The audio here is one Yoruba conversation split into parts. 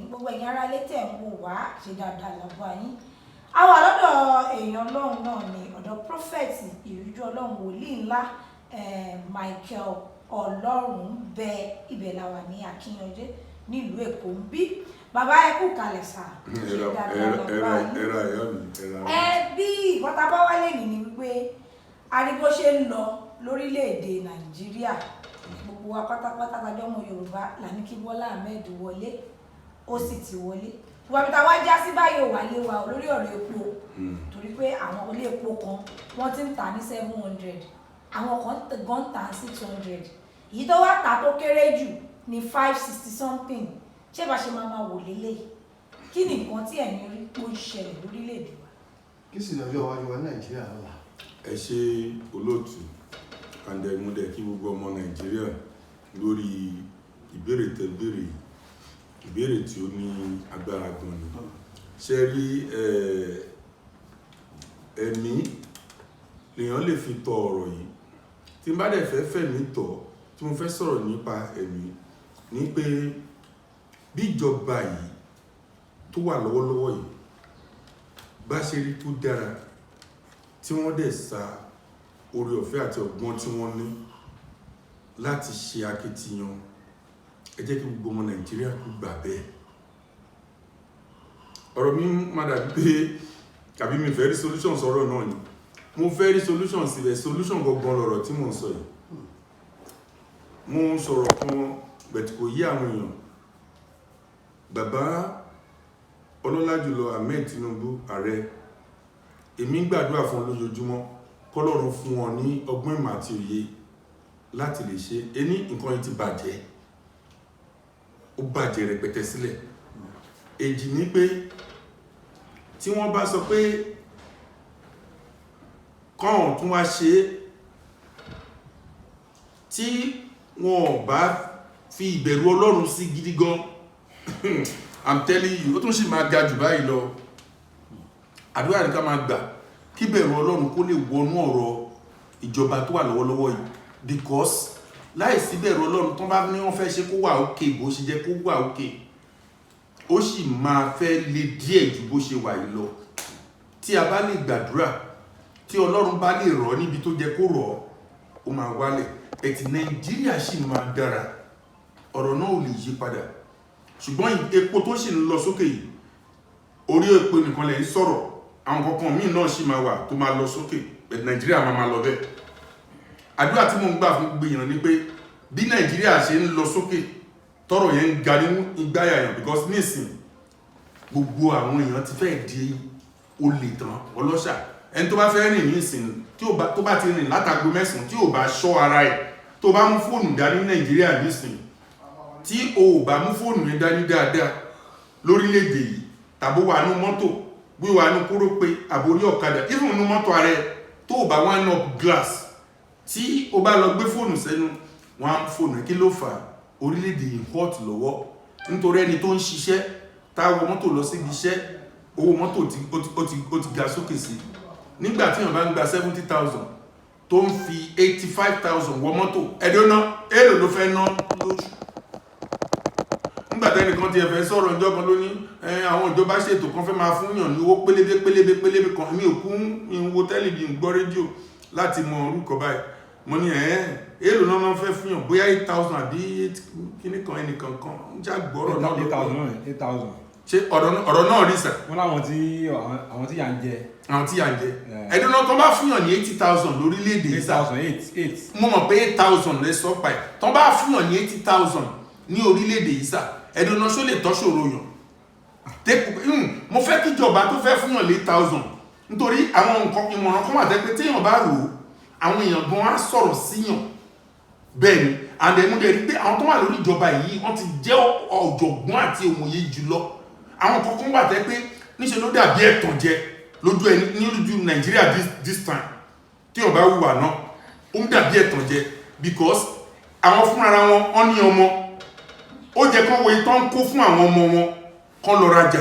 gbogbo ẹ̀yin ará ilé tẹ̀ ń wò wá ṣe dáadáa lọ́gbà yín a wà lọ́dọ̀ èèyàn ọlọ́run náà ni ọ̀dọ̀ prophet ìrújú ọlọ́run wòlíì ńlá Michael Olohumbe ibẹ̀ la wà ní Akínyànjé nílùú Èkó ń bí bàbá ẹ kú kalẹ̀ sá ṣe dáadáa lọ́gbà yín bí ìbọ́ta bá wálé nìyí wípé arígbó ṣe ń lọ lórílẹ̀‐èdè Nàìjíríà gbogbo wa pátápátá tajọ́ ọmọ Yorùbá là ní kí Bọ́lá Ahmed wọlé ó sì ti wọlé wàbíta wá já sí báyìí ò wálé wa lórí ọ̀rọ̀ epo torí pé àwọn ilé epo kan wọ́n ti ń tà ní 700 àwọn kan gan tà ní 600 èyí tó wá tà tó kéré jù ní 560 something ṣé bá ṣe máa wò lélẹ̀ kí ni nǹkan tí ẹ̀yin rí pé ó ń ṣẹlẹ̀ lórílẹ̀‐èdè wa. kí sì lọ́jọ́ iwájú wa Nàìjíríà lọ́la. ẹ ṣe olóòtú àndẹ̀múdẹ̀ kí gbogbo ọmọ Nàìjíríà lórí ìbéèrè tẹ́ béèrè ìbéèrè tí ó ní agbára gan ni ṣe rí ẹ̀mí lèèyàn lè fi tọ ọ̀rọ̀ yìí tí n bá dẹ̀ fẹ́ fẹ̀mí tọ̀ tí mo fẹ́ sọ̀rọ̀ nípa ẹ̀mí ní pé bí ìjọba yìí tó wà lọ́wọ́lọ́wọ́ yìí bá ṣe rí tó dára tí wọ́n dẹ̀ sa oore ọ̀fẹ́ àti ọgbọ́n tí wọ́n ní láti ṣe akitiyan ẹ jẹ́ kí gbogbo ọmọ Nàìjíríà kú gbà bẹ́ẹ̀ ọ̀rọ̀ mi máa dàbí pé tàbí mi fẹ́ rí solution sọ̀rọ̀ náà ni mo fẹ́ rí solution síbẹ̀ solution gangan lọ̀rọ̀ tí mò ń sọ yìí mo ń sọ̀rọ̀ kan bẹ̀tì kò yí àwọn èèyàn bàbá ọlọ́lá jùlọ Ahmed Tinubu ààrẹ èmi ń gbàdúrà fún wọn lójoojúmọ́ kọ́lọ́run fún wọn ní ọgbọ́n ìmọ̀ àti òye láti lè ṣe ẹni nǹkan yìí ti bàjẹ́ ó bàjẹ́ rẹpẹtẹ sílẹ̀ èjì ní pé tí wọ́n bá sọ pé kọ́ọ̀n tún wá ṣe tí wọ́n bá fi ìbẹ̀rù Ọlọ́run sí gidi gan I'm telling you ó tún sì máa ga jù báyìí lọ àdúrà ní ká máa gbà kí bẹ̀rù Ọlọ́run kó lè wọnú ọ̀rọ̀ ìjọba tó wà lọ́wọ́lọ́wọ́ yìí because láìsí bẹ̀rù Ọlọ́run tó bá ní wọ́n fẹ́ ṣe kó wà òkè bó ṣe jẹ́ kó wà òkè ó sì máa fẹ́ le díẹ̀ ju bó ṣe wà yìí lọ tí a bá lè gbàdúrà tí Ọlọ́run bá lè rọ̀ níbi tó jẹ́ kó rọ̀ ó máa wálẹ̀ ẹ̀tì Nàìjíríà sì máa dára ọ̀rọ̀ náà ò lè yí padà ṣùgbọ́n epo tó sì ń lọ sókè yìí orí epo nìkan lè ń sọ̀rọ̀ àwọn kankan míì náà sì máa wà tó máa lọ sókè ẹ̀tì Nàìjíríà máa lọ bẹ́ẹ̀ àdúrà tí mo ń gbà fún gbìyànjú ni pé bí Nàìjíríà ṣe ń lọ sókè tọ́rọ̀ yẹn ń ga ní ìgbáyà yàn because nísìn gbogbo àwọn èèyàn ti fẹ́ di olè tán ọlọ́ṣà ẹni tó bá fẹ́ rìn nísìn tó bá ti rìn látago 9 tí ò bá ṣọ́ ara ẹ̀ tó bá mú fóònù dání Nàìjíríà nísìn tí o bá mú fóònù yẹn dání dáadáa lórílẹ̀-èdè yìí tàbí wà nú mọ́tò bí wà nú kórópè àbórí ọ̀kadà even nú mọ́tò ara ẹ̀ tó bá wá up glass tí o bá lọ gbé fóònù sẹ́nu wọn á fóònù kí ló fà á orílẹ̀-èdè yìí hot lọ́wọ́ nítorí ẹni tó ń ṣiṣẹ́ táwọ mọ́tò lọ síbi iṣẹ́ owó mọ́tò ó ti ga sókè sí nígbà tí wọ́n bá ń gba 70,000 tó ń fi 85,000 wọ mọ́tò ẹ̀dọ́nà èlò ló fẹ́ ná lóṣù nígbà tẹ́nì kan ti ẹ̀fẹ́ sọ̀rọ̀ ọjọ́ kan lóní àwọn ìjọba ṣètò kan fẹ́ máa fún yàn ní owó pélébé kan mi ò kún ìwò tẹ́lìbì ń gbọ́ rédíò láti mọ orúkọ báyìí mo ní èlò náà fẹ́ fún yàn bóyá 8,000 àbí kíní kan ẹnìkan kan ń já gbọ́rọ̀ náà 8,000 ṣe ọ̀rọ̀ náà rí sà. wọ́n láwọn tí yà ń jẹ. àwọn tí yà ń jẹ ẹ̀dùn náà tó bá fún yàn ní 80,000 lórílẹ̀‐èdè yìí sà. 8,000 mo mọ̀ pé 8,000 lè sọ pa ẹ̀ tó bá fún yàn ní 80,000 ní orílẹ̀‐èdè yìí sà ẹ̀dùn náà ṣó lè tọ́ṣòro yàn. mo fẹ́ kíjọba tó fẹ́ fún yàn ní 8,000 nítorí àwọn nǹkan ìmọ̀ràn kan wà tẹ́ pé téèyàn bá rò ó àwọn èèyàn gan á sọ̀rọ̀ síyàn bẹ́ẹ̀ ni àdẹ̀múdẹ̀ rí pé àwọn tó wà lórí ìjọba yìí wọ́n ti jẹ́ ọ̀jọ̀gbọ́n àti òmòye jùlọ àwọn kankan wà tẹ́ pé níṣẹ́ ló dàbí ẹ̀tàn jẹ lójú ẹni ní lójú Nàìjíríà this time tí wọ́n bá wùwà náà ó ń dàbí ẹ̀tàn jẹ because àwọn fúnra wọn ní ọmọ ó jẹ́ kán wo ìtàn kó fún àwọn ọmọ wọn kán lọ rajà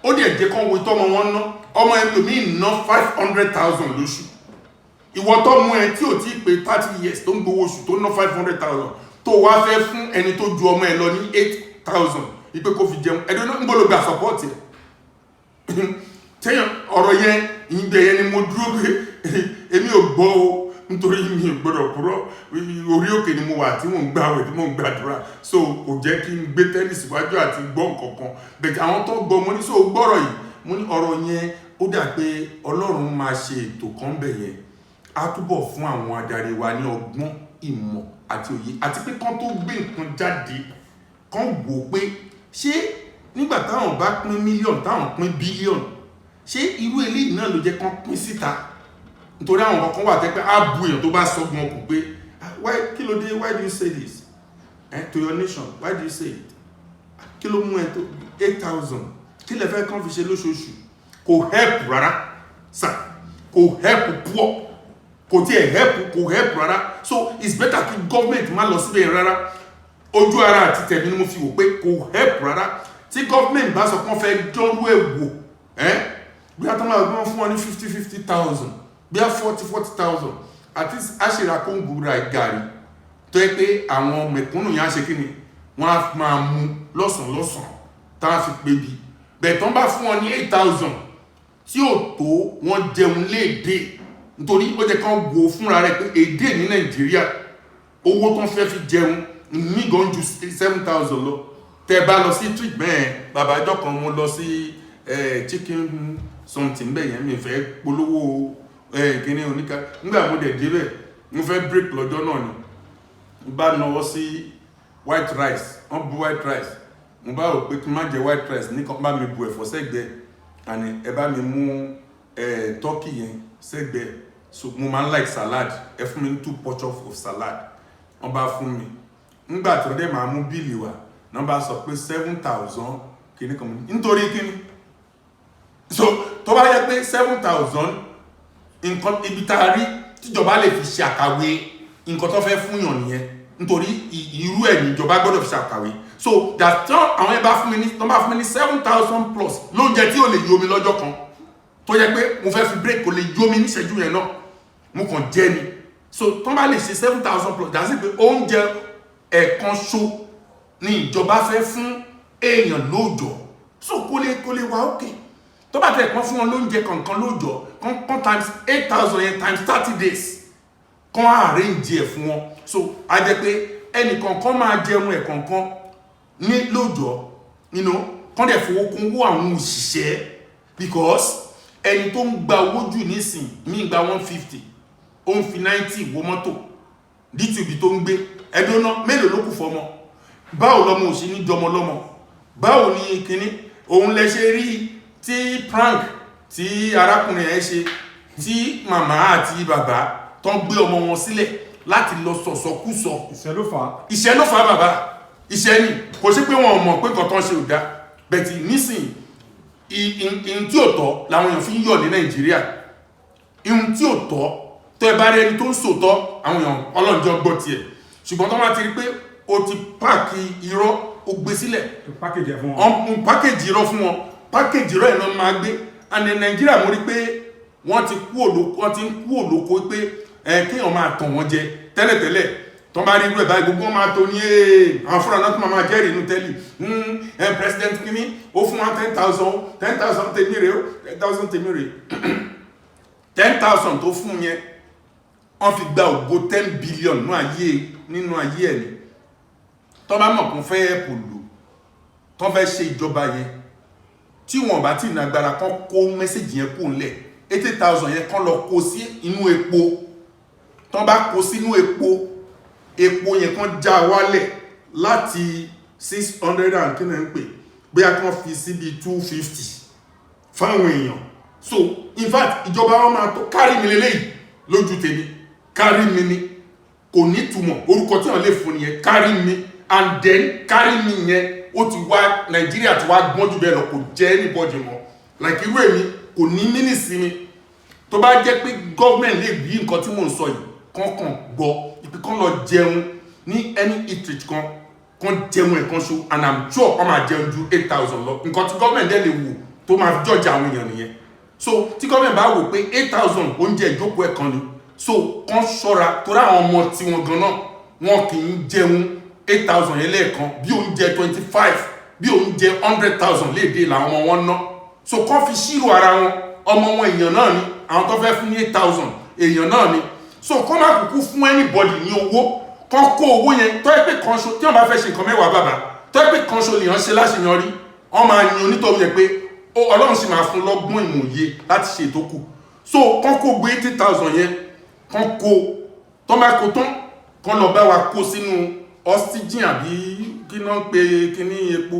ó dẹ̀ jẹ́ kán wo ìtàn ọmọ wọn ná ọmọ ẹlòmíì ná 500,000 lóṣù ìwọ tó mú ẹ tí ò tí pé 30 years tó ń gbowó oṣù tó ná 500,000 tó wá fẹ́ fún ẹni tó ju ọmọ ẹ lọ ní 8,000 ipe kó fi jẹun ẹ̀dọ́ náà ń gbọ́dọ̀ gba support ẹ̀ tẹ́yàn ọ̀rọ̀ yẹn ìgbẹ́ yẹn ni mo dúró pé èmi ò gbọ́ o nítorí mi ò gbọ́dọ̀ purọ́ orí òkè ni mo wà tí mò ń gbàwẹ̀ tí mò ń gbàdúrà so kò jẹ́ kí n gbé tẹ́nìsì wájú àti gbọ́ nǹkankan bẹ̀tẹ̀ àwọn tó gbọ́ mo ní so gbọ́rọ̀ yìí mo ní ọ̀rọ̀ yẹn ó dà pé Ọlọ́run máa ṣe ètò kan bẹ̀ yẹn á túbọ̀ fún àwọn adarí wa ní ọgbọ́n ìmọ̀ àti òye àti pé kán tó gbé nǹkan jáde kán wò pé ṣé nígbà táwọn bá pín mílíọ̀nù táwọn pín bílíọ̀nù ṣé irú eléyìí náà ló jẹ́ kán pín síta nítorí àwọn kankan wà tẹ́ pé á bu èèyàn tó bá sọ́gun ọkùn pé kí ló dé why do you say this to your nation why do you say it kí ló mú ẹ tó 8,000 kí lẹ fẹ́ kán fi ṣe lóṣooṣù kò help rárá sà kò help poor kò tí ẹ̀ help rárá so it's better kí government má lọ síbẹ̀ rárá ojú ara àti tẹ̀mí ni mo fi wò pé kò help rárá tí government bá sọ kán fẹ́ dọ́rú ẹ̀ wò bí a tó máa gbọ́n fún wọn ní 50,000 bí a 40,000 àti àṣírà kóńgò ra gàrí tó yẹ pé àwọn mẹ̀kúnnù yẹn á ṣe kí ni wọ́n á máa mú lọ́sàn tá a fi pé bí bẹ̀tán bá fún wọn ní 8,000 tí ò tó wọ́n jẹun léèdè nítorí ó jẹ́ kán wo fúnra rẹ̀ pé èdè ní Nàìjíríà owó tó ń fẹ́ fi jẹun ní gan ju 7,000 lọ tẹ́ bá lọ sí treatment bàbá ìjọ kan mo lọ sí chicken something bẹ́ẹ̀ yẹn mi fẹ́ polówó kíní oníka nígbà mo dẹ̀ débẹ̀ mo fẹ́ break lọ́jọ́ náà ni mo bá náwó sí white rice wọ́n bu white rice mo bá rò pé kí n má jẹ white rice ní kan bá mi bu ẹ̀fọ́ sẹ́gbẹ̀ẹ́ àní ẹ bá mi mú turkey yẹn sẹ́gbẹ̀ẹ́ so mo máa ń like salad ẹ fún mi ní 2 portions of salad wọ́n bá fún mi nígbà tí wọ́n dẹ̀ máa mú bíìlì wá náà bá sọ pé 7,000 kíní kan nítorí kíní so tó bá yẹ pé 7,000 nǹkan ibi tá a rí tíjọba lè fi ṣe àkàwé nǹkan tó fẹ́ fún yàn nìyẹn nítorí irú ẹ̀ níjọba gbọ́dọ̀ fi ṣe àkàwé so that àwọn ẹ̀ bá fún mi ní 7,000 plus lóúnjẹ tí ò lè yó mi lọ́jọ́ kan tó yẹ pé mo fẹ́ fi break kò lè yó mi níṣẹ́jú yẹn náà mo kàn jẹ ni so tó bá lè ṣe 7,000 plus dá sí pé oúnjẹ ẹ̀kan ṣo ni ìjọba fẹ́ fún èèyàn lóòjọ́ so kó lè wá òkè tó bá tẹ̀ kán fún wọn lóúnjẹ kankan lóòjọ́ kan times 8,000 yẹn times 30 days kan arrange ẹ̀ fún wọn so a jẹ́ pé ẹnìkankan máa jẹun ẹ̀ kankan ní lóòjọ́ kan dẹ̀ fowó kún owó àwọn òṣìṣẹ́ because ẹni tó ń gba owó jù nísìn mí gba 150 ó ń fi 90 wo mọ́tò dtv tó ń gbé ẹdún náà mélòó ló kù fọmọ báwo lọmọ òṣì ní jọmọ lọmọ báwo ní kíní òun lẹ ṣe rí tí prank tí arákùnrin ẹ̀ ṣe tí màmá àti bàbá tó ń gbé ọmọ wọn sílẹ̀ láti lọ sọ̀sọ̀kúsọ ìṣẹ́ ló fà bàbá ìṣẹ́ ni kò sí pé wọn ò mọ̀ pé nǹkan tó ń ṣe ò dá bẹ̀tì nísìn ihun tí ò tọ́ làwọn èèyàn fi ń yọ̀ ní Nàìjíríà ihun tí ò tọ́ tó ẹ bá rí ẹni tó ń sòótọ́ àwọn èèyàn ọlọ́njọ́ gbọ́ tiẹ̀ ṣùgbọ́n tó máa ti rí pé o ti páàkì irọ́ o gbé sílẹ̀ pákéjì irọ́ fún wọn pákéjì irọ́ ẹ̀ náà máa gbé and in Nàìjíríà mo rí pé wọ́n ti ń kú òlóko pé kéèyàn máa tàn wọ́n jẹ tẹ́lẹ̀tẹ́lẹ̀ tó bá rí irú ẹ̀ báyìí gbogbo wọn máa tó ní àwọn fúnra náà tó máa jẹ́rìí inú tẹ́lì president kìíní ó fún wọn 10,000 tèmi rè 10,000 tèmi rè 10,000 tó fún yẹn wọ́n fi gba ògo 10 billion nínú ayé ẹ̀ ni tó bá mọ̀ kún fẹ́ ẹ̀pù lò tó fẹ́ ṣe ìjọba yẹn tí wọ́n bá tí ìnagbára kan kó mẹ́sẹ̀jì yẹn kó ńlẹ̀ 80,000 yẹn kan lọ kó sí inú epo tó bá kó sínú epo yẹn kan já wálẹ̀ láti 600 and kí náà ń pè bóyá kan fi síbi 250 fáwọn èèyàn so in fact ìjọba wọn máa tó kárí mi lélẹ́yìí lójú tèmi kárí mi ni kò ní túmọ̀ orúkọ tí wọ́n lè fún nìyẹn kárí mi and then kárí mi yẹn ó ti wá Nàìjíríà ti wá gbọ́n jù bẹ́ẹ̀ lọ kò jẹ́ anybody mọ́ like irú èmi kò ní mínísì mi tó bá jẹ́ pé government lè rí nǹkan tí mò ń sọ yìí kọ́kàn gbọ́ ibi kan lọ jẹun ní any eatery kan jẹun ẹ̀kan ṣo and I'm sure wọ́n máa jẹun ju 8,000 lọ nǹkan tí government dẹ̀ lè wò tó máa judge àwọn èèyàn nìyẹn so tí government bá wò pé 8,000 oúnjẹ ìjókòó ẹ̀kan ni so kán ṣọ́ra torí àwọn ọmọ tí wọn gan náà wọn kì í jẹun 8,000 yẹn lẹ́ẹ̀kan bí oúnjẹ 25 bí oúnjẹ 100,000 léde làwọn ọmọ wọn ná so kán fi ṣírò ara wọn ọmọ wọn èèyàn náà ni àwọn tó fẹ́ fún ní 8,000 èèyàn náà ni so kán má kúkú fún anybody ní owó kán kó owó yẹn tó yẹ pé kan ṣo tí wọ́n bá fẹ́ ṣe nǹkan mẹ́wàá bàbá tó yẹ pé kan ṣo lèèyàn ṣe láṣeyọrí wọ́n máa yin onítọ̀hún yẹn pé Ọlọ́run sì máa fún lọ́gbọ́n ìmòye láti ṣe ètò kù so kán kó gbé 80,000 yẹn kán kó tó máa kó tán kán lọ bá wa kó sínú oxygen àbí kí náà pe kíní epo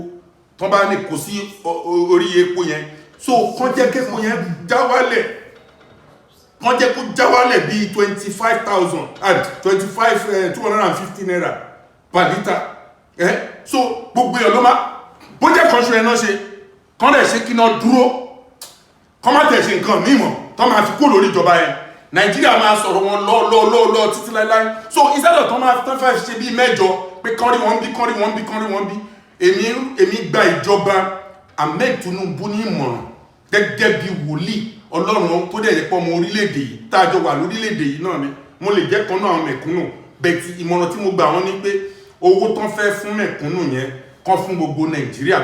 tán bá ní kó sí orí epo yẹn so kán jẹ́ képo yẹn já wálẹ̀ kán jẹ́ kó já wálẹ̀ bíi 25,000 and 250 naira per litre so gbogbo èèyàn ló máa bó jẹ́ kan ṣo ẹ̀ náà ṣe kán lè ṣe kí náà dúró kán má tẹ̀ ṣe nǹkan mímọ̀ tán máa fi kó lórí ìjọba yẹn Nàìjíríà máa sọ̀rọ̀ wọn lọ títí láíláí so instead of tán máa tán fẹ́ ṣe bí mẹ́jọ pé kán rí wọn bí èmi gba ìjọba Ahmed Tinubu ní ìmọ̀ràn gẹ́gẹ́ bí wòlíì Ọlọ́run tó dẹ̀ yẹ pọ́ ọmọ orílẹ̀-èdè yìí táàjọ wà lórílẹ̀-èdè yìí náà ni mo lè jẹ́ kan náà àwọn mẹ̀kúnnù bẹ̀tì ìmọ̀ràn tí mo gbà wọ́n ní pé owó tán fẹ́ fún mẹ̀kúnnù yẹn kán fún gbogbo Nàìjíríà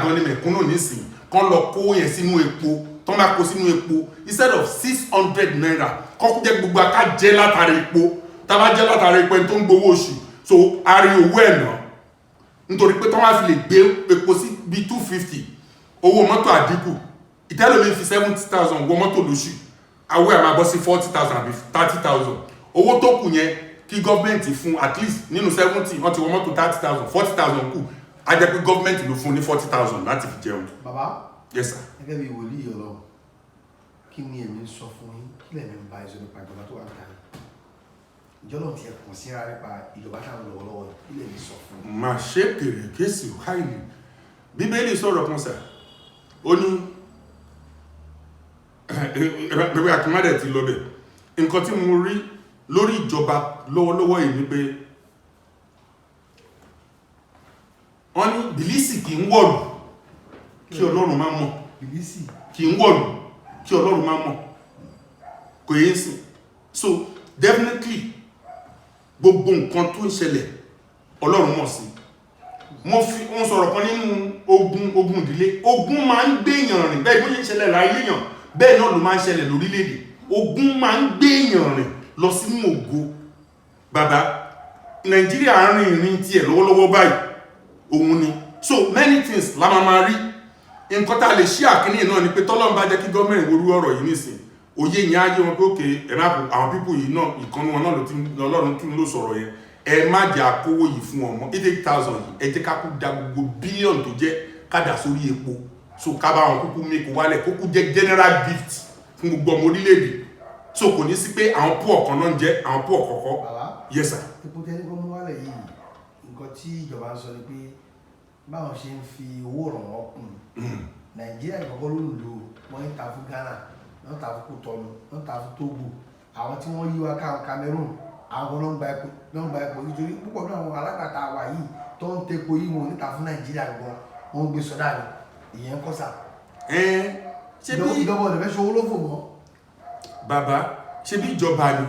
gan ni mẹ̀kúnnù nísìnyí kán lọ kó yẹn sínú epo tán bá kó sínú epo instead of 600 naira kán kó jẹ́ gbogbo aká jẹ́ látara epo tá bá jẹ́ látara epo ẹni tó ń gbowó oṣù so a rí owó ẹ̀ náà nítorí pé tán bá fi lè gbé epo sí bí 250 owó mọ́tò àdínkù ìtẹ́lómi fi 70,000 wọ mọ́tò lóṣù awé àmà bọ́ sí 40,000 àbí 30,000 owó tó kù yẹn kí gọ́ọ̀mẹ̀ntì fún at least nínú 70 wọ́n ti wọ mọ́tò 30,000 40,000 kù a jẹ́ pé gọ́ọ̀mẹ̀ntì ló fún ní 40,000 láti fi jẹun. bàbá yes sir. gẹ́gẹ́ bí wòlíì Ọlọ́run kí ni èmi ń sọ fún yín kí lẹ́mi ń bá ẹ̀sọ́ nípa ìjọba tó wà níta yìí ìjọba ti ẹ̀kùn síra nípa ìjọba táwọn lọ́wọ́lọ́wọ́ kí lẹ́mi sọ fún yín. mà ṣe kèrè kéésì háìlì Bíbélì sọ̀rọ̀ kan sà ó ní bẹ́ẹ̀ àkínmádẹ̀ ti lọ bẹ̀ nǹkan tí mo rí lórí ìjọba lọ́wọ́lọ́wọ́ yìí ni pé wọ́n ní bìlísì kì í wọ̀lù kí Ọlọ́run má mọ̀ bìlísì kì í wọ̀lù kí Ọlọ́run má mọ̀ kò yé sí so definitely gbogbo nǹkan tó ń ṣẹlẹ̀ Ọlọ́run mọ̀ sí wọ́n sọ̀rọ̀ kan nínú ogun ìdílé ogun máa ń gbéyàn rìn bẹ́ẹ̀ bó ṣe ṣẹlẹ̀ láyé yàn bẹ́ẹ̀ náà ló máa ń ṣẹlẹ̀ lórílẹ̀-èdè ogun máa ń gbéyàn rìn lọ sínú ògo bàbá Nàìjíríà rìn ìrìn tiẹ̀ lọ́wọ́lọ́wọ́ báyìí òun ni so many things la máa rí nǹkan tá a lè ṣí àkíní náà ni pé tọ́lọ́run bá jẹ́ kí gọ́ọ̀mẹ̀ntì worú ọ̀rọ̀ yìí nìsín òye yẹn á yé wọn pé òkè ẹ̀rọ àwọn pípò yìí náà ìkànnì wọn náà lọ́lọ́run tún ló sọ̀rọ̀ yẹn ẹ má jẹ́ àkówó yìí fún ọmọ 80,000 yìí ẹ jẹ́ ká kú da gbogbo bílíọ̀nù tó jẹ́ kádà sórí epo so ká bá wọn kúkú mẹ́kọ̀ wálẹ̀ kókú jẹ́ general gift fún gbogbo ọmọ orílẹ̀-èdè so kò ní sí pé àwọn pọ̀ kan náà ń jẹ́ àwọn pọ̀ kọ̀ọ̀kọ́. yes sir. epo tẹ́lẹ̀ kó mú wálẹ̀ yìí nǹkan tí ìjọba ń sọ ni pé báwọn ṣe ń fi owó ràn wọ́n kùn Nàìjíríà ìkọ̀kọ́ ló ń lò wọ́n ń ta fún Ghana wọ́n ń ta fún Kòtọ́nù wọ́n ń ta fún Togo àwọn tí wọ́n yí wa káwọn Cameroon àwọn ló ń gba epo nítorí púpọ̀ náà àwọn alágbàtà wa yìí tó ń tepo yìí wọn níta fún Nàìjíríà gan wọn gbé sọdá ni ìyẹn kọ́ sà. ṣé bí ìjọba ọ̀dọ̀ fẹ́ ṣòwò ló fò mọ́. bàbá ṣé bí ìjọba ni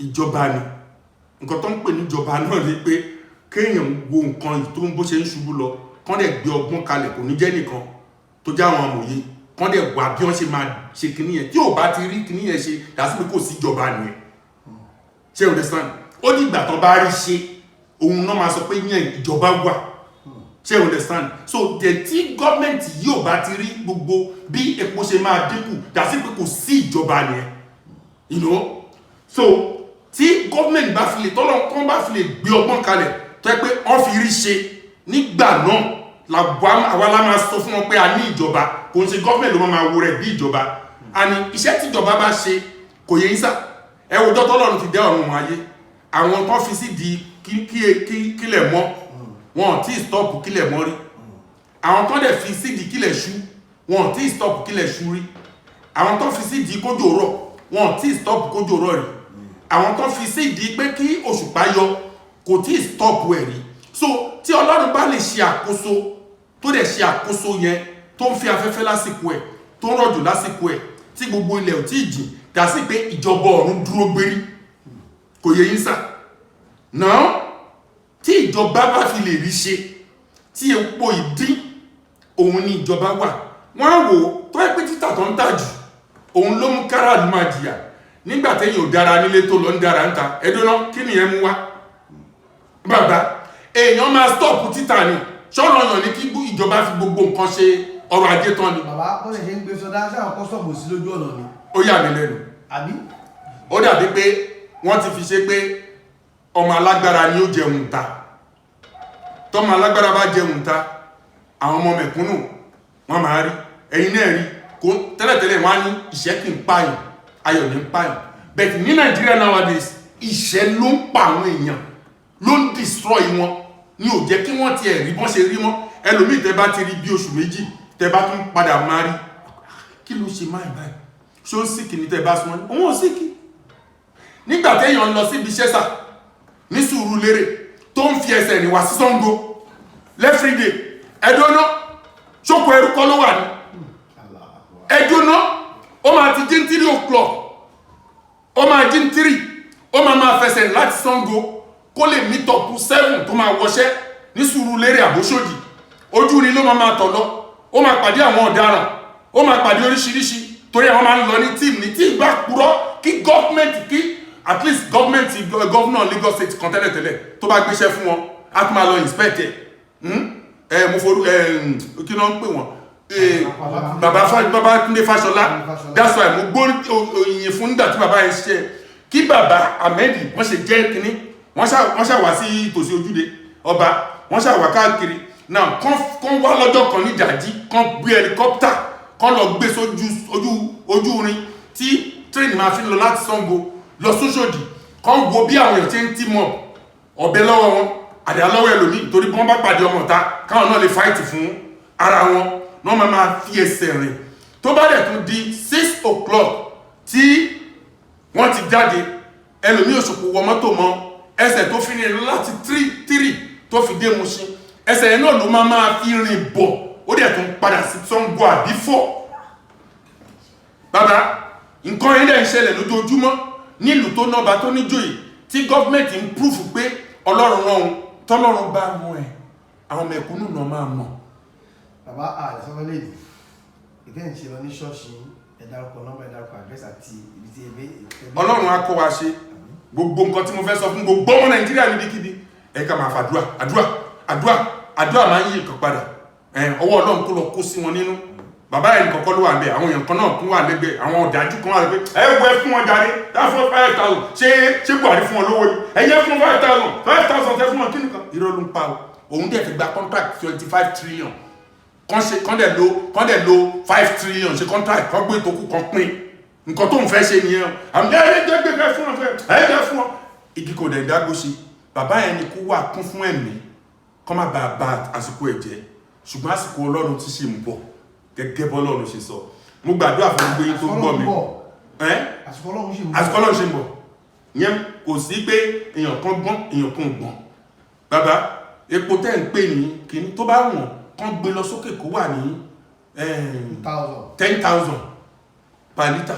ìjọba ni nǹkan tó ń pè ní ìjọba náà ni pé kéèyàn wo nǹkan tó ń bó ṣe ń ṣubú lọ kán dẹ̀ gbé ọgbọ́n kalẹ̀ kò ní jẹ́ nìkan tó já àwọn amòye kán dẹ̀ wà bí wọ́n ṣe máa ṣe kìíní yẹn tí ò bá ti rí kìíní yẹn ṣe dàsí pé kò sí ìjọba nìyẹn ṣé o understand ó ní ìgbà tán bá rí ṣe òun náà máa sọ pé yẹn ìjọba wà ṣé o understand so the tí gọ́ọ̀mẹ̀ntì yìí ò bá ti rí gbogbo bí epo ṣe máa dínkù dàsí pé kò sí ìjọba nìyẹn you know so tí gọ́ọ̀mẹ̀ntì bá fi lè tọ́lọ́ kán bá fi lè gbé ọgbọ́n kalẹ̀ tó yẹ pé wọ́n fi rí ṣe nígbà náà àwa la máa sọ fún wọn pé a ní ìjọba kò ń ṣe gọ́ọ̀mẹ̀ntì ló máa wo rẹ̀ bí ìjọba àní iṣẹ́ tí ìjọba bá ṣe kò yẹ ìsà ẹwùjọ́ tọ́lọ́run ti dẹ́ ọ̀run ayé àwọn tó fi sí di kílẹ̀ mọ́ wọn tí stop kílẹ̀ mọ́ rí àwọn tó dẹ̀ fi sí di kílẹ̀ ṣú wọn tí stop kílẹ̀ ṣú rí àwọn tó fi sí di kójò rọ̀ wọn tí stop kójò rọ̀ rí àwọn tó fi sí di pé kí òṣùpá yọ kò tí stop ẹ̀ rí so tí Ọlọ́run bá lè ṣe àkóso tó dẹ̀ ṣe àkóso yẹn tó ń fi afẹ́fẹ́ lásìkò ẹ̀ tó ń rọ̀jò lásìkò ẹ̀ tí gbogbo ilẹ̀ ò tí ì jìn dá sí pé ìjọba ọ̀run dúró gbérí kò yẹ yín sà náà tí ìjọba ìjọba bá fi lè rí ṣe tí epo ìdín òun ni ìjọba wà wọ́n á wò tó ẹ́ pé títà tó ń tà jù òun ló mú káràlú máa jìyà nígbà téèyàn ò dára nílé tó lọ ń dára ń ta ẹdúná kí nìyẹn mú wá bàbá èèyàn máa stop títà ni ṣọ́nà yàn ní kí ìjọba fi gbogbo nǹkan ṣe ọrọ̀ ajé tán ni. bàbá bọ́lẹ̀ ṣe ń gbé sọdá sáwọn kọ́sọ̀mù sí lójú ọ̀nà ni. ó yà mí lẹ́nu. àbí. ó dàbí pé wọ́n ti fi ṣe pé ọmọ alágbára ni ó jẹun ta tọ́mọ alágbára bá jẹun ta àwọn ọmọ mẹ̀kúnnù wọ́n máa rí ẹ̀yin náà rí kó tẹ́lẹ̀tẹ́lẹ̀ wọ́n á ní ìṣẹ́ kì í pààyàn ayọ̀ ní ń pààyàn bẹ̀tì ní Nàìjíríà nowadays ìṣẹ́ ló ń pa àwọn èèyàn ló ń destroy wọn ní ò jẹ́ kí wọ́n tiẹ̀ rí bọ́n ṣe rí mọ́ ẹlòmíì tẹ́ bá ti rí bí oṣù méjì tẹ́ bá tún padà máa rí kí ló ṣe máa báyìí ṣé ó síkì ní tẹ́ bá sún wọn òun ò síkì nígbà téèyàn lọ síbi iṣẹ́ sà ní Sùúrùlérè tó ń fi ẹsẹ̀ rìn wá sí Ṣàngó lẹ́fìrìdè ẹ̀dọ́nà ṣókò ẹrú kọ́ ló wà ní ẹ̀dọ́nà ó máa ti jí 3 o'clock ó máa jí 3 ó máa fẹsẹ̀ láti Ṣàngó kó lè meet up 7 tó máa wọṣẹ́ ní Sùúrùlérè àbóṣòdì ojú ni ló máa tọ̀ lọ ó máa pàdé àwọn ọ̀daràn ó máa pàdé oríṣiríṣi torí àwọn máa ń lọ ní tíìmù bá purọ́ kí gọ́ọ̀mẹ̀ntì kí at least gọ́ọ̀mẹ̀ntì gọ́ọ̀nà Lagos State kan tẹ́lẹ̀tẹ́lẹ̀ tó bá gbéṣẹ́ fún wọn á tún máa lọ inspect ẹ̀ mo forú kí ló ń pè wọ́n bàbá Túndé Fáṣọlá that's why mo gbó ìyìn fún nígbà tí bàbá yẹn ṣe kí bàbá Ahmed wọ́n ṣe jẹ́ kínní wọ́n ṣàwá sí tòsí ojúde ọba wọ́n ṣàwá káàkiri náà kán wá lọ́jọ́ kan ní ìdájí kán gbé helicopter kán lọ gbé ojú rin tí train máa fi lọ láti Ṣàngó lọ sóṣòdì kán wo bí àwọn èèyàn ṣe ń tí mọ̀ ọ̀bẹ lọ́wọ́ wọn àdá lọ́wọ́ ẹlòmíì torí bí wọ́n bá pàdé ọmọ ta káwọn náà lè fight fún ara wọn náà máa fi ẹsẹ̀ rìn tó bá dẹ̀ tún di 6 o'clock tí wọ́n ti jáde ẹlòmíì òṣùpù wọ mọ́tò mọ́ ẹsẹ̀ tó fi rìn láti 3 tó fi dé Mùṣín ẹsẹ̀ yẹn náà ló máa fi rìn bọ̀ ó dẹ̀ tún padà sí Ṣàngó àbí Ifọ̀ bàbá nǹkan yẹn dẹ̀ ń ṣẹlẹ̀ lójoojúmọ́ nílùú tó nọ́ba tó níjòyè tí gọ́ọ̀mẹ̀ntì ń púrúfù pé Ọlọ́run rán òun tọ́lọ́run bá mú ẹ̀ àwọn mẹ̀kúnnù náà máa mọ̀. bàbá àìsànlẹ̀ ìfẹ́ ń ṣe lọ ní ṣọ́ọ̀ṣì ẹ̀dárúkọ nọ́mbà ẹ̀dárúkọ àdírẹ́sì àti ibi tí ebe. Ọlọ́run á kọ́ wa ṣe gbogbo nǹkan tí mo fẹ́ sọ fún gbogbo ọmọ Nàìjíríà níbikíbi ẹ ká máa fàdúrà àdúrà máa ń yí nǹkan padà ọwọ́ Ọlọ́run kó lọ kó sí wọn nínú bàbá ẹni kọ̀kọ́ ló wà ń bẹ àwọn èèyàn kan náà kún wà lẹ́gbẹ̀ẹ́ àwọn ọ̀dájú kan wà lẹ́gbẹ̀ẹ́ ẹ wọ ẹ fún wọn jáde dáfọ́ 5,000 ṣé Buhari fún wọn lówó ni ẹ̀yẹ fún 5,000 tẹ fún wọn kí nìkan irọ́ ló ń pa o òun dẹ̀ ti gba contract 25 trillion kán dẹ̀ lo 5 trillion ṣe contract kán gbé ìtókù kan pín nǹkan tó ń fẹ́ ṣe nìyẹn o àmì ẹ̀ẹ́dẹ́gbẹ̀ẹ́ fún wọn ẹ̀ẹ́dẹ́ fún wọn igi kò dẹ̀ dágbó ṣe bàbá yẹn ni kó wà kún fún ẹ̀mí kán má bàa àsìkò ẹ̀jẹ̀ ṣùgbọ́n àsìkò Ọlọ́run ti ṣe ń bọ̀ gẹ́gẹ́ bọ́lọ́run ṣe sọ mo gbàdúrà fún gbogbo yín tó gbọ́ mi àsìkò Ọlọ́run ṣe ń bọ̀ yẹn kò sí pé èèyàn kan gbọ́n èèyàn kan gbọ́n bàbá epo tẹ́ ń pè ní kíní tó bá wọ̀n kán gbé lọ sókè kó wà ní 10,000 per litre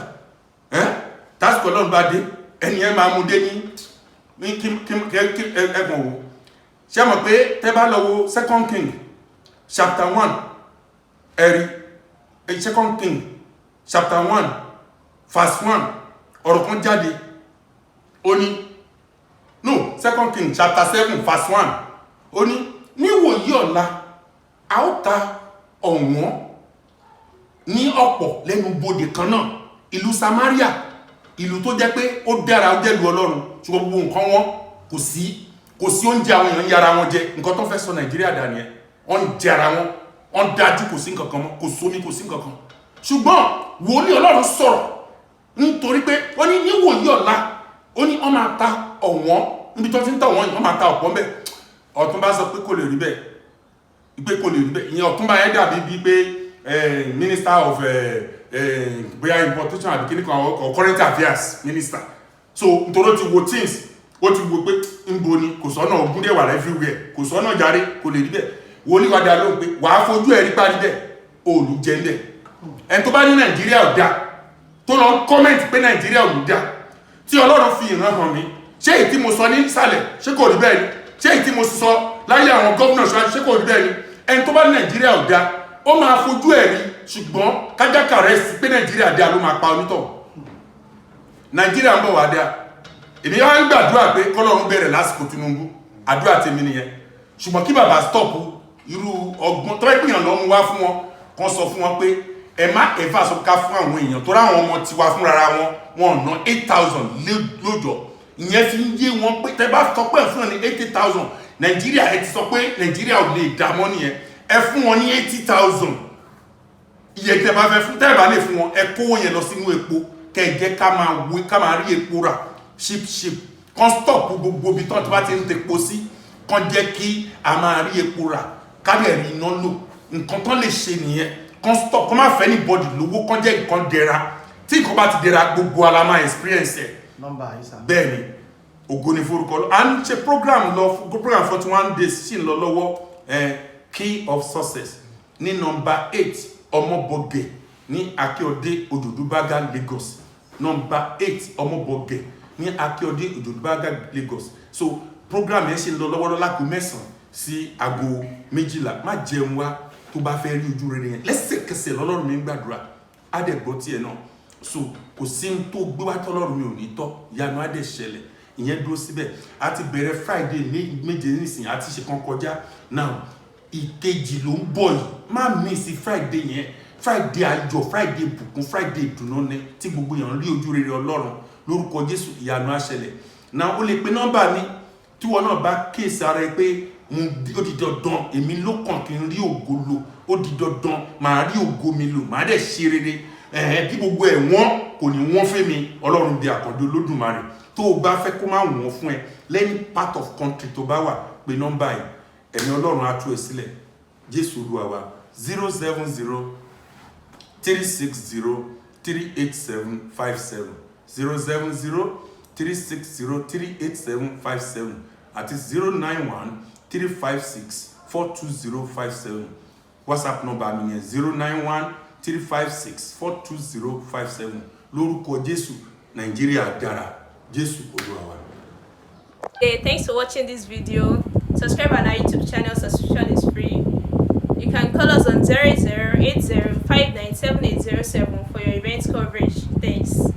tásìkò Ọlọ́run bá dé ẹni ẹ máa mú dé ní ẹgbọ̀n wo ṣé mọ̀ pé tẹ́ bá lọ wo 2 King chapter 1 ẹ̀rí 2 King chapter 1 verse 1 ọ̀rọ̀ kan jáde ó ní no 2 King chapter 7 verse 1 ó ní níwòyí ọ̀la a ó ta ọ̀wọ́n ní ọ̀pọ̀ lẹ́nu bodè kan náà ìlú Samaria ìlú tó jẹ́ pé ó dára ó jẹ́ ìlú Ọlọ́run ṣùgbọ́n gbogbo nǹkan wọn kò sí oúnjẹ àwọn èèyàn yára wọn jẹ nǹkan tó fẹ́ sọ Nàìjíríà dà nìyẹn wọ́n ń jẹ ara wọn wọ́n dájú kò sí nǹkankan mọ́ kò sómi kò sí nǹkankan ṣùgbọ́n wòlíì Ọlọ́run sọ̀rọ̀ nítorí pé ó ní níwòyí ọ̀la ó ní wọ́n máa ta ọ̀wọ́n níbi tó ti ń ta ọ̀wọ́n yìí wọ́n máa ta ọ̀pọ̀ ń bẹ̀ Ọ̀túnba sọ pé kò lè rí bẹ́ẹ̀ ìyẹn Ọ̀túnba yẹn dàbí bíi pé minister of bóyá importation àbí kíní kan or current affairs minister so nítorí ó ti wo things ó ti wo pé ń bo ni kò sọ́nà ogún dẹ̀ wà everywhere kò sọ́nà jàre kò lè rí bẹ́ẹ̀ wòlíì wá dá lóhùn pé wàá fojú ẹ̀rí parí bẹ́ẹ̀ òòlù jẹ́ ńlẹ̀ ẹni tó bá ní Nàìjíríà ò dáa tó lọ kọ́mẹ̀ntì pé Nàìjíríà ò dáa tí Ọlọ́run fi ìran hàn mí ṣé èyí tí mo sọ ní ìsàlẹ̀ ṣé kò rí bẹ́ẹ̀ ni ṣé èyí tí mo sọ láyé àwọn gómìnà ṣe kò rí bẹ́ẹ̀ ni ẹni tó bá ní nàìjíríà ò dáa ó máa fojú ẹ̀ rí ṣùgbọ́n kájákà rẹ̀ sí pé nàìjíríà dáa ló máa pa onítọ̀ nàìjíríà ń bọ̀ wá dáa èmi wá ń gbàdúrà pé kọ́lọ́run bẹ̀rẹ̀ lásìkò Tinubu àdúrà tèmi nìyẹn ṣùgbọ́n kí bàbá stop irú ọgbọ́n tó ẹgbìyàn lọ mú wá fún wọn kan sọ fún wọn pé ẹ má ẹ̀fà sọ ká fún àwọn èèyàn tó ráwọn ọmọ tiwa fúnra wọn ná 8,000 lójọ́ ìyẹn fi ń yé wọn pé tẹ bá sọ pé fún wọn ní 80,000 nàìjíríà ẹ ti sọ pé nàìjíríà ò lè dá mọ́ nìyẹn ẹ fún wọn ní 80,000 iye tẹ bá fẹ́ fún tẹ́ bá lè fún wọn ẹ kówó yẹn lọ sínú epo kẹjẹ ká máa rí epo rà ship kan stop gbogbo ibi tán tí wọ́n ti ń tepo sí kan jẹ́ kí a máa rí epo rà ká lè rí iná lò nǹkan tán lè ṣe nìyẹn kan stop kan má fẹ́ ní bọ́dì lówó kan jẹ́ nǹkan dẹra tí nǹkan bá ti dẹra gbogbo ala máa experience ẹ̀ bẹ́ẹ̀ ni ògo ni forúkọ lọ à ń ṣe program 41 days sì ń lọ lọ́wọ́ key of success ní nọmba 8 ọmọbọgẹ ní Akíọdé Òjòdúbágá Lagos nọmba 8 ọmọbọgẹ ní Akíọdé Òjòdúbágá Lagos so program yẹn ṣe ń lọ lọ́wọ́lọ́wọ́ láago 9 sí aago 12 má jẹun wá tó bá fẹ́ rí ojú rere yẹn lẹ́sẹ̀kẹsẹ̀ lọ́lọ́run mi ń gbàdúrà á dẹ̀ gbọ́ tiẹ̀ náà so kò sí ní tó gbé wá tọ́lọ́run mi ò ní tọ́ ìyanu á dẹ̀ ṣẹlẹ̀ ìyẹn dúró síbẹ̀ a ti bẹ̀rẹ̀ Friday méje nísìnyí a ti ṣe kan kọjá now ìkejì ló ń bọ̀ yìí má miss Friday yẹn Friday ayọ̀ Friday bùkún Friday ìdùnnú ni tí gbogbo èèyàn rí ojú rere Ọlọ́run lórúkọ Jésù ìyanu á ṣẹlẹ̀ now o lè pe nọ́mbà mi tí wọn náà bá kéèsì ara ẹ pé ó di dandan èmi ló kàn kí n rí ògo lò ó di dandan màá rí ògo mi lò màá dẹ̀ ṣe rere bí gbogbo ẹ̀ wọ́n kò ní wọ́n fẹ́ mi Ọlọ́run di àkàndé Olódùmarè tó o bá fẹ́ kó má wọ́n fún ẹ lẹ́ni part of country tó bá wà pé nọ́mbà yìí ẹ̀mí Ọlọ́run á tú ẹ sílẹ̀ Jésù Olúwa wa 070 360 38757 070 360 38757 àti 091 356 42057 WhatsApp number mi yẹn 091 356 42057 lórúkọ Jésù Nàìjíríà dára Jésù Olúwa wa. Hey, thanks for watching this video. Subscribe on our YouTube channel. Subscription is free. You can call us on 0080 597807 for your event coverage. Thanks.